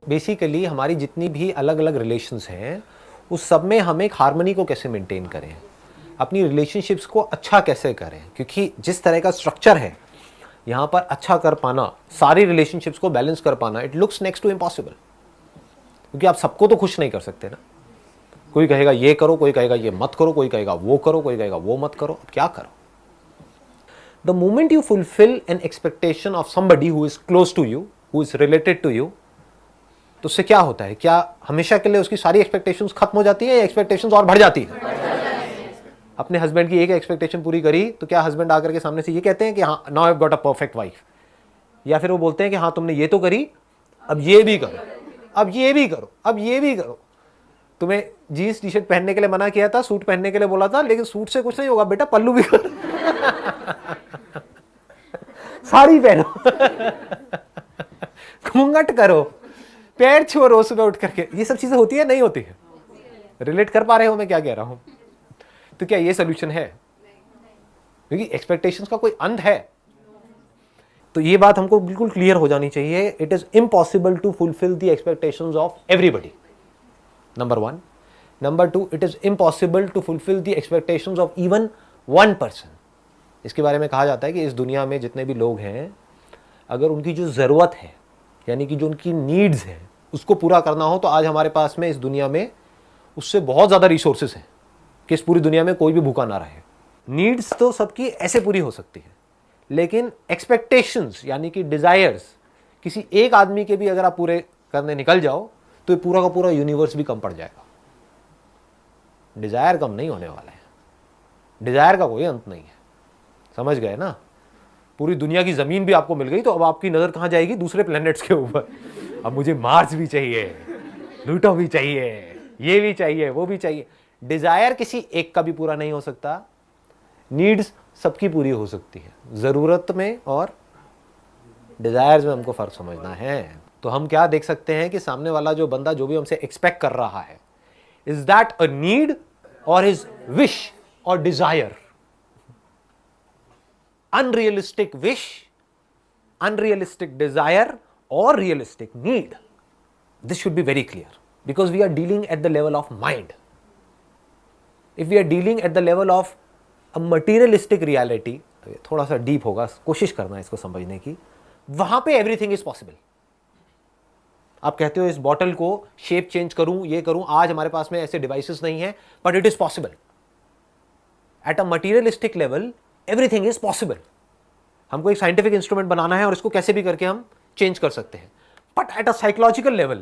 Basically हमारी जितनी भी अलग अलग रिलेशंस हैं उस सब में हम एक हार्मनी को कैसे मेंटेन करें, अपनी रिलेशनशिप्स को अच्छा कैसे करें, क्योंकि जिस तरह का स्ट्रक्चर है यहाँ पर अच्छा कर पाना, सारी रिलेशनशिप्स को बैलेंस कर पाना, it looks next to impossible. क्योंकि आप सबको तो खुश नहीं कर सकते ना। कोई कहेगा ये करो, कोई कहेगा ये मत करो, कोई कहेगा वो करो, कोई कहेगा वो मत करो। अब क्या करो? The moment you fulfil an expectation of somebody who is close to you, who is related to you, तो उससे क्या होता है? क्या हमेशा के लिए उसकी सारी एक्सपेक्टेशंस खत्म हो जाती है या एक्सपेक्टेशंस और बढ़ जाती है? अपने हस्बैंड की एक एक्सपेक्टेशन पूरी करी तो क्या हस्बैंड आकर के सामने से ये कहते हैं कि हाँ now I have got a perfect wife, या फिर वो बोलते हैं कि हाँ तुमने ये तो करी, अब ये भी करो, अब ये भी करो, अब ये भी करो। तुम्हें जीन्स टी शर्ट पहनने के लिए मना किया था, सूट पहनने के लिए बोला था, लेकिन सूट से कुछ नहीं होगा बेटा, पल्लू भी करो साड़ी पहनो घूंघट करो, पैर छुओ रोज सुबह उठ करके। ये सब चीजें होती है नहीं होती है? रिलेट कर पा रहे हो मैं क्या कह रहा हूं? तो क्या ये सोल्यूशन है? क्योंकि एक्सपेक्टेशंस का कोई अंत है। तो ये बात हमको बिल्कुल क्लियर हो जानी चाहिए। It is impossible to fulfil the expectations of everybody, number one. Number two, it is impossible to fulfil the expectations of even one person. इसके बारे में कहा जाता है कि इस दुनिया में जितने भी लोग हैं, अगर उनकी जो ज़रूरत है, यानी कि जो उनकी नीड्स हैं, उसको पूरा करना हो तो आज हमारे पास में इस दुनिया में उससे बहुत ज़्यादा रिसोर्सेज हैं कि इस पूरी दुनिया में कोई भी भूखा ना रहे। नीड्स तो सबकी ऐसे पूरी हो सकती है, लेकिन एक्सपेक्टेशंस यानी कि डिज़ायर्स किसी एक आदमी के भी अगर आप पूरे करने निकल जाओ तो ये पूरा का पूरा यूनिवर्स भी कम पड़ जाएगा। डिज़ायर कम नहीं होने वाला है, डिज़ायर का कोई अंत नहीं है। समझ गए ना? पूरी दुनिया की ज़मीन भी आपको मिल गई तो अब आपकी नज़र कहाँ जाएगी? दूसरे प्लैनेट्स के ऊपर। अब मुझे मार्स भी चाहिए, प्लूटो भी चाहिए, ये भी चाहिए, वो भी चाहिए। डिज़ायर किसी एक का भी पूरा नहीं हो सकता, नीड्स सबकी पूरी हो सकती है। ज़रूरत में और डिज़ायर्स में हमको फ़र्क समझना है। तो हम क्या देख सकते हैं कि सामने वाला जो बंदा जो भी हमसे एक्सपेक्ट कर रहा है, इज दैट अ नीड और हिज विश और desire? Unrealistic wish, unrealistic desire, or realistic need. This should be very clear because we are dealing at the level of mind. If we are dealing at the level of a materialistic reality, थोड़ा सा deep होगा, कोशिश करना इसको समझने की, वहां पे एवरीथिंग इज पॉसिबल। आप कहते हो इस बॉटल को शेप चेंज करूं, ये करूं, आज हमारे पास में ऐसे डिवाइसेस नहीं है, but it is possible. At a materialistic level everything is possible. हमको एक साइंटिफिक इंस्ट्रूमेंट बनाना है और इसको कैसे भी करके हम चेंज कर सकते हैं, but at a psychological level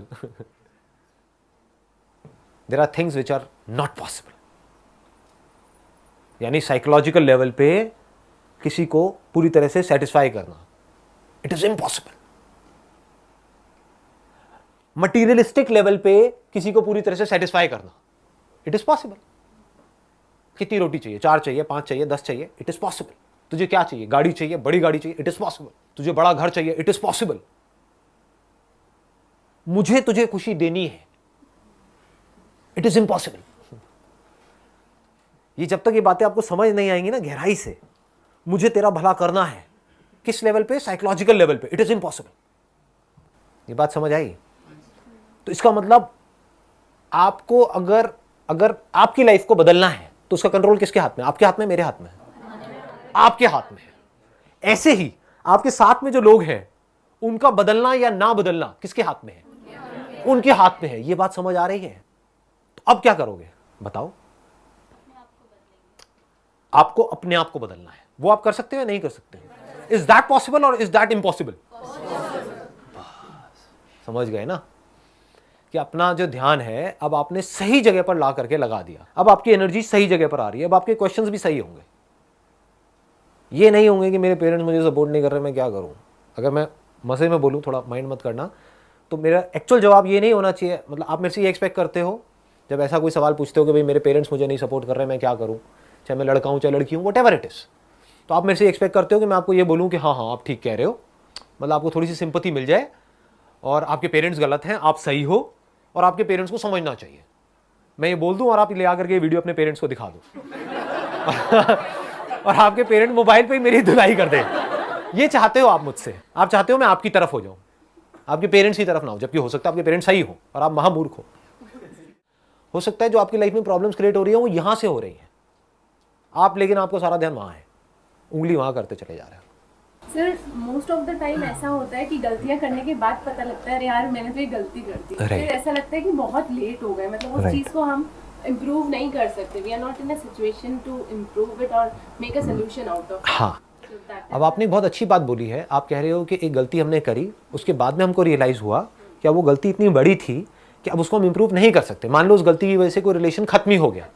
there are things which are not possible. यानी साइकोलॉजिकल लेवल पे किसी को पूरी तरह से सेटिस्फाई करना, it is impossible. Materialistic level पे किसी को पूरी तरह से सेटिस्फाई करना, इट इज पॉसिबल। कितनी रोटी चाहिए? 4 चाहिए, 5 चाहिए, 10 चाहिए, इट इज पॉसिबल। तुझे क्या चाहिए? गाड़ी चाहिए, बड़ी गाड़ी चाहिए, इट इज पॉसिबल। तुझे बड़ा घर चाहिए, इट इज पॉसिबल। मुझे तुझे खुशी देनी है, इट इज इम्पॉसिबल। ये जब तक ये बातें आपको समझ नहीं आएंगी ना गहराई से, मुझे तेरा भला करना है, किस लेवल पे? साइकोलॉजिकल लेवल पे, इट इज इम्पॉसिबल। ये बात समझ आई? तो इसका मतलब आपको अगर आपकी लाइफ को बदलना है तो उसका कंट्रोल किसके हाथ में? आपके हाथ में, मेरे हाथ में? आपके हाथ में है। ऐसे ही आपके साथ में जो लोग हैं उनका बदलना या ना बदलना किसके हाथ में है? उनके हाथ में है। ये बात समझ आ रही है? तो अब क्या करोगे बताओ? आपको अपने आप को बदलना है। वो आप कर सकते हो या नहीं कर सकते? इज दैट पॉसिबल और इज दैट इम्पॉसिबल? समझ गए ना कि अपना जो ध्यान है अब आपने सही जगह पर ला करके लगा दिया। अब आपकी एनर्जी सही जगह पर आ रही है, अब आपके क्वेश्चंस भी सही होंगे। ये नहीं होंगे कि मेरे पेरेंट्स मुझे सपोर्ट नहीं कर रहे, मैं क्या करूं। अगर मैं मजे में बोलूं, थोड़ा माइंड मत करना, तो मेरा एक्चुअल जवाब ये नहीं होना चाहिए। मतलब आप मेरे से ये एक्सपेक्ट करते हो जब ऐसा कोई सवाल पूछते हो कि भाई मेरे पेरेंट्स मुझे नहीं सपोर्ट कर रहे, मैं क्या करूँ, चाहे मैं लड़का हूँ चाहे लड़की हूँ, वट एवर इट इज़। तो आप मेरे से एक्सपेक्ट करते हो कि मैं आपको ये बोलूँ कि हाँ हाँ आप ठीक कह रहे हो, मतलब आपको थोड़ी सी सिंपैथी मिल जाए, और आपके पेरेंट्स गलत हैं, आप सही हो, और आपके पेरेंट्स को समझना चाहिए। मैं ये बोल दूं और आप ले आकर के वीडियो अपने पेरेंट्स को दिखा दो और आपके पेरेंट मोबाइल पे ही मेरी धुलाई कर दे। ये चाहते हो आप मुझसे? आप चाहते हो मैं आपकी तरफ हो जाऊं? आपके पेरेंट्स की तरफ ना हो, जबकि हो सकता है आपके पेरेंट्स सही हो और आप महामूर्ख हो सकता है जो आपकी लाइफ में प्रॉब्लम्स क्रिएट हो रही है वो यहां से हो रही है, आप लेकिन आपको सारा ध्यान वहां है, उंगली वहां करते चले जा रहे हैं। Sir most of the time ऐसा होता है कि गलतियां करने के बाद पता लगता है अरे यार मैंने तो ये गलती कर दी, फिर ऐसा लगता है कि बहुत लेट हो गए, मतलब उस चीज को हम इम्प्रूव नहीं कर सकते, we are not in a situation to improve it और make a solution out of. हाँ, अब आपने बहुत अच्छी बात बोली है, आप कह रहे हो कि एक गलती हमने करी, उसके बाद में हमको रियलाइज हुआ कि अब वो गलती इतनी बड़ी थी कि अब उसको हम इम्प्रूव नहीं कर सकते। मान लो उस गलती की वजह से कोई रिलेशन खत्म ही हो गया,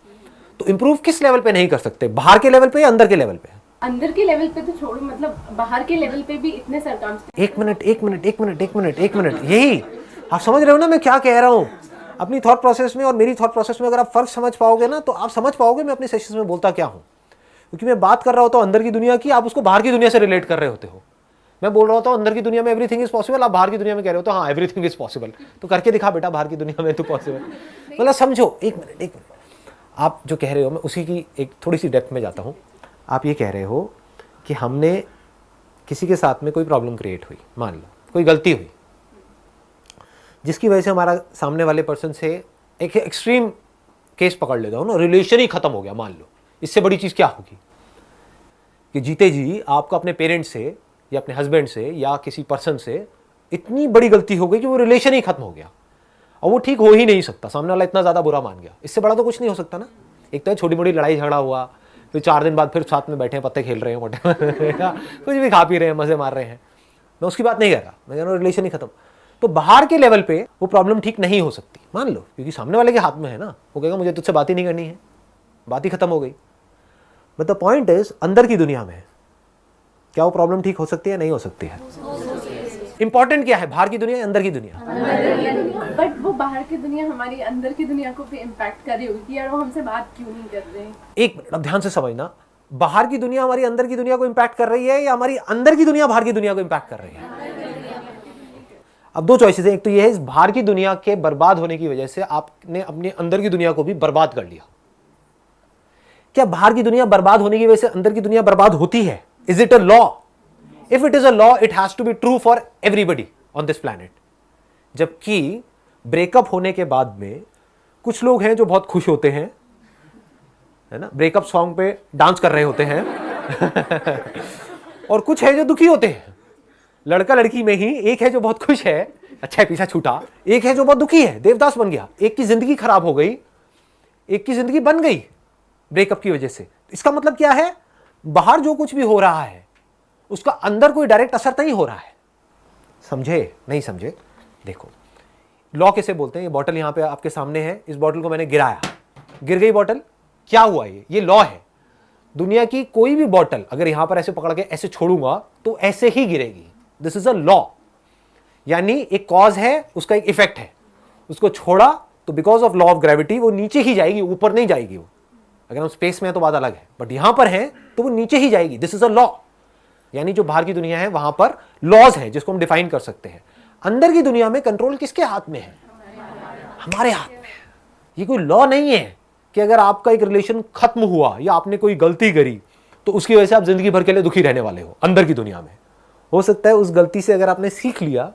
तो इम्प्रूव किस लेवल पे नहीं कर सकते, बाहर के लेवल पे या अंदर के लेवल पे? अंदर के लेवल पे तो छोड़ो, मतलब बाहर के लेवल पे भी इतने सरकमस्टेंसेस। एक मिनट, यही आप समझ रहे हो ना मैं क्या कह रहा हूँ? अपनी थॉट प्रोसेस में और मेरी थॉट प्रोसेस में अगर आप फर्क समझ पाओगे ना, तो आप समझ पाओगे मैं अपने सेशंस में बोलता क्या हूँ। क्योंकि मैं बात कर रहा होता हूँ अंदर की दुनिया की, आप उसको बाहर की दुनिया से रिलेट कर रहे होते हो। मैं बोल रहा होता हूँ अंदर की दुनिया में एवरीथिंग इज पॉसिबल, आप बाहर की दुनिया में कह रहे हो तो हाँ एवरीथिंग इज पॉसिबल, तो करके दिखा बेटा बाहर की दुनिया में तो पॉसिबल। मतलब समझो, एक मिनट, आप जो कह रहे हो मैं उसी की एक थोड़ी सी डेप्थ में जाता हूँ। आप ये कह रहे हो कि हमने किसी के साथ में कोई प्रॉब्लम क्रिएट हुई, मान लो कोई गलती हुई जिसकी वजह से हमारा सामने वाले पर्सन से एक एक्सट्रीम केस पकड़ लेता हूँ ना, रिलेशन ही खत्म हो गया। मान लो इससे बड़ी चीज़ क्या होगी कि जीते जी आपको अपने पेरेंट्स से या अपने हस्बैंड से या किसी पर्सन से इतनी बड़ी गलती हो गई कि वो रिलेशन ही खत्म हो गया और वो ठीक हो ही नहीं सकता, सामने वाला इतना ज़्यादा बुरा मान गया। इससे बड़ा तो कुछ नहीं हो सकता ना। एक तो छोटी मोटी लड़ाई झगड़ा हुआ, फिर 4 दिन बाद फिर साथ में बैठे हैं, पत्ते खेल रहे हैं, मोटे कुछ भी खा पी रहे हैं, मजे मार रहे हैं, मैं उसकी बात नहीं कर रहा, मैं कह रहा हूँ रिलेशन ही खत्म। तो बाहर के लेवल पे वो प्रॉब्लम ठीक नहीं हो सकती, मान लो, क्योंकि सामने वाले के हाथ में है ना। वो कहेगा मुझे तुझसे बात ही नहीं करनी है, बात ही खत्म हो गई। बट द पॉइंट इज अंदर की दुनिया में क्या वो प्रॉब्लम ठीक हो सकती है, नहीं हो सकती है? इंपॉर्टेंट क्या है, बाहर की दुनिया या अंदर की दुनिया? बट वो बाहर की दुनिया हमारी अंदर की दुनिया को भी इम्पैक्ट कर रही होगी कि यार वो हमसे बात क्यों नहीं कर रहे हैं। एक मिनट, अब ध्यान से समझना, बाहर की दुनिया हमारी अंदर की दुनिया को इम्पैक्ट कर रही है या हमारी अंदर की दुनिया बाहर की दुनिया को इम्पैक्ट कर रही है? अब 2 चॉइसेस है, एक तो ये है इस बाहर की दुनिया के बर्बाद होने की वजह से आपने अपने अंदर की दुनिया को भी बर्बाद कर लिया। क्या बाहर की दुनिया बर्बाद होने की वजह से अंदर की दुनिया बर्बाद होती है? Is it a law? If it is a law it has to be true for everybody on this planet. जबकि ब्रेकअप होने के बाद में कुछ लोग हैं जो बहुत खुश होते हैं, है ना, ब्रेकअप सॉन्ग पे डांस कर रहे होते हैं और कुछ है जो दुखी होते हैं। लड़का लड़की में ही एक है जो बहुत खुश है, अच्छा है पीछा छूटा, एक है जो बहुत दुखी है, देवदास बन गया। एक की जिंदगी खराब हो गई, एक की जिंदगी बन गई ब्रेकअप की वजह से। इसका मतलब क्या है, बाहर जो कुछ भी हो रहा है उसका अंदर कोई डायरेक्ट असर नहीं हो रहा है। समझे नहीं समझे? देखो लॉ कैसे बोलते हैं, ये बॉटल यहां पे आपके सामने है, इस बॉटल को मैंने गिराया, गिर गई बॉटल, क्या हुआ? ये लॉ है। दुनिया की कोई भी बॉटल अगर यहां पर ऐसे पकड़ के ऐसे छोड़ूंगा तो ऐसे ही गिरेगी। This is a law. यानी एक कॉज है, उसका एक इफेक्ट है। उसको छोड़ा तो because of law of gravity वो नीचे ही जाएगी, ऊपर नहीं जाएगी। वो अगर हम स्पेस में है तो बात अलग है, बट यहां पर है तो वो नीचे ही जाएगी। This is a law. यानी जो बाहर की दुनिया है वहां पर लॉज है जिसको हम डिफाइन कर सकते हैं। अंदर की दुनिया में कंट्रोल किसके हाथ में है? हमारे हाथ में। ये कोई लॉ नहीं है कि अगर आपका एक रिलेशन खत्म हुआ या आपने कोई गलती करी तो उसकी वजह से आप जिंदगी भर के लिए दुखी रहने वाले हो। अंदर की दुनिया में हो सकता है उस गलती से अगर आपने सीख लिया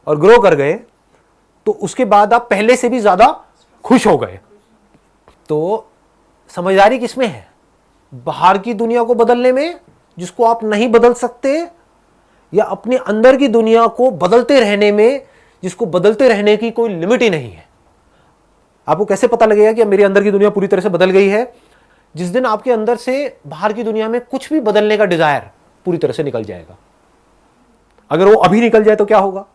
और ग्रो कर गए तो उसके बाद आप पहले से भी ज्यादा खुश हो गए। तो समझदारी किसमें है? बाहर की दुनिया को बदलने में जिसको आप नहीं बदल सकते, या अपने अंदर की दुनिया को बदलते रहने में जिसको बदलते रहने की कोई लिमिट ही नहीं है। आपको कैसे पता लगेगा कि मेरे अंदर की दुनिया पूरी तरह से बदल गई है? जिस दिन आपके अंदर से बाहर की दुनिया में कुछ भी बदलने का डिजायर पूरी तरह से निकल जाएगा। अगर वो अभी निकल जाए तो क्या होगा?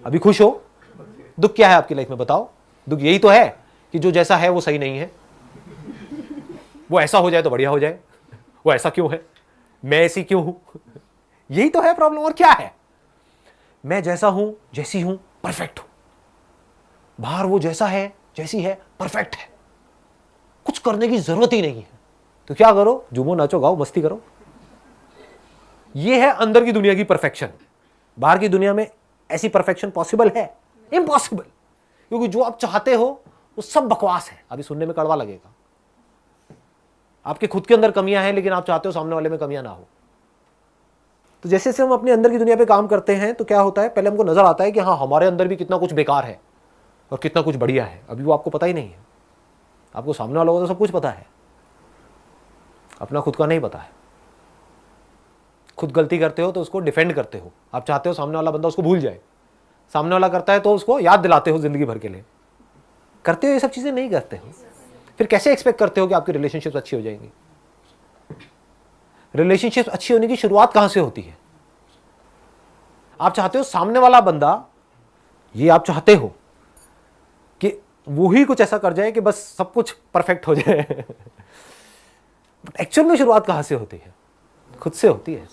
अभी खुश हो, दुख क्या है आपकी लाइफ में बताओ? दुख यही तो है कि जो जैसा है वो सही नहीं है, वो ऐसा हो जाए तो बढ़िया हो जाए। वो ऐसा क्यों है, मैं ऐसी क्यों हूं? यही तो है प्रॉब्लम। और क्या है? मैं जैसा हूं, जैसी हूं, परफेक्ट हूं। बाहर वो जैसा है, जैसी है, परफेक्ट है, कुछ करने की जरूरत ही नहीं है। तो क्या करो? झूमो, नाचो, गाओ, मस्ती करो। ये है अंदर की दुनिया की परफेक्शन। बाहर की दुनिया में ऐसी परफेक्शन पॉसिबल है? इम्पॉसिबल। क्योंकि जो आप चाहते हो वो सब बकवास है। अभी सुनने में कड़वा लगेगा, आपके खुद के अंदर कमियां हैं लेकिन आप चाहते हो सामने वाले में कमियां ना हो। तो जैसे जैसे हम अपने अंदर की दुनिया पे काम करते हैं तो क्या होता है, पहले हमको नजर आता है कि हाँ हमारे अंदर भी कितना कुछ बेकार है और कितना कुछ बढ़िया है, अभी वो आपको पता ही नहीं है। आपको सामने वालों को तो सब कुछ पता है, अपना खुद का नहीं पता है। खुद गलती करते हो तो उसको डिफेंड करते हो, आप चाहते हो सामने वाला बंदा उसको भूल जाए, सामने वाला करता है तो उसको याद दिलाते हो जिंदगी भर के लिए। करते हो ये सब चीजें? नहीं करते हो। फिर कैसे एक्सपेक्ट करते हो कि आपकी रिलेशनशिप्स अच्छी हो जाएंगी? रिलेशनशिप्स अच्छी होने की शुरुआत कहां से होती है? आप चाहते हो सामने वाला बंदा, ये आप चाहते हो कि वो ही कुछ ऐसा कर जाए कि बस सब कुछ परफेक्ट हो जाए। एक्चुअल में शुरुआत कहां से होती है? खुद से होती है।